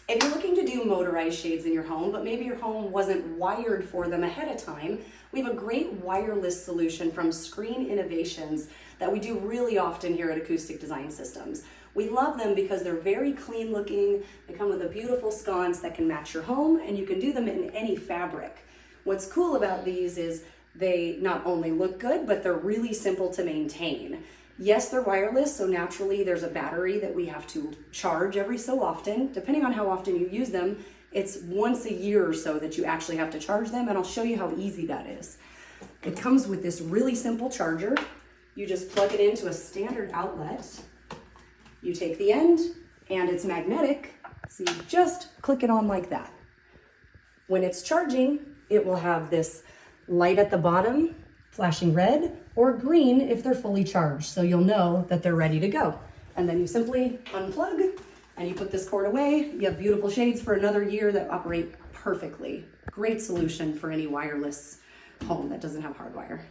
If you're looking to do motorized shades in your home, but maybe your home wasn't wired for them ahead of time, we have a great wireless solution from Screen Innovations that we do really often here at Acoustic Design Systems. We love them because they're very clean looking. They come with a beautiful sconce that can match your home, and you can do them in any fabric. What's cool about these is they not only look good, but they're really simple to maintain. Yes, they're wireless, so naturally there's a battery that we have to charge every so often. Depending on how often you use them, it's once a year or so that you actually have to charge them, and I'll show you how easy that is. It comes with this really simple charger. You just plug it into a standard outlet. You take the end, and it's magnetic, so you just click it on like that. When it's charging, it will have this light at the bottom, flashing red or green if they're fully charged, so you'll know that they're ready to go. And then you simply unplug, and you put this cord away. You have beautiful shades for another year that operate perfectly. Great solution for any wireless home that doesn't have hardwire.